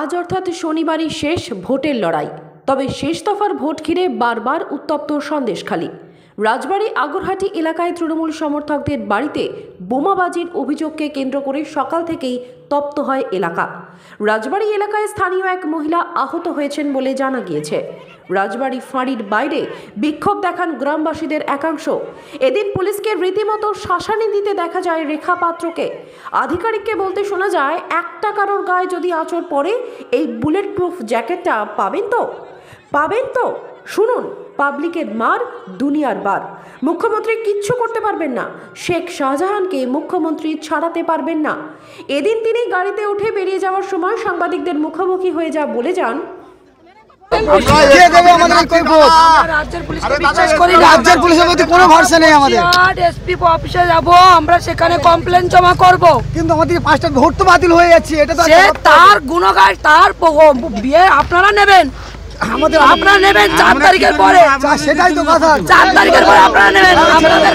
আজ অর্থাৎ শনিবারই শেষ ভোটের লড়াই। তবে শেষ দফার ভোট ঘিরে বারবার উত্তপ্ত সন্দেশখালী। রাজবাড়ী আগরহাটি এলাকায় তৃণমূল সমর্থকদের বাড়িতে বোমাবাজির অভিযোগকে কেন্দ্র করে সকাল থেকেই তপ্ত হয় এলাকা। রাজবাড়ী এলাকায় স্থানীয় এক মহিলা আহত হয়েছেন বলে জানা গিয়েছে। রাজবাড়ী ফাঁড়ির বাইরে বিক্ষোভ দেখান গ্রামবাসীদের একাংশ। এদিন পুলিশকে রীতিমতো শাসানি দিতে দেখা যায় রেখা পাত্রকে। আধিকারিককে বলতে শোনা যায়, একটা কারোর গায়ে যদি আঁচড় পড়ে এই বুলেট প্রুফ জ্যাকেটটা পাবেন তো শুনুন, পাবলিকের মার দুনিয়ার বার। মুখ্যমন্ত্রী কিচ্ছু করতে পারবেন না। শেখ শাহজাহানকে মুখ্যমন্ত্রী ছাড়াতে পারবেন না। এদিন তিনি গাড়িতে উঠে বেরিয়ে যাওয়ার সময় সাংবাদিকদের মুখোমুখি হয়ে বলে যান, রাজ্যের পুলিশের প্রতি কোনো ভরসা নেই আমাদের। এসপি অফিসে যাব, আমরা সেখানে কমপ্লেন জমা করব, কিন্তু আমাদের 5টা ভোট তো বাতিল হয়ে যাচ্ছে। এটা তো তার গুণগান, তার বিয়ে আপনারা নেবেন, আপনারা নেবেন 4 তারিখের পরে। সেটাই তো কথা, 4 তারিখের পরে আপনারা নেবেন। আপনাদের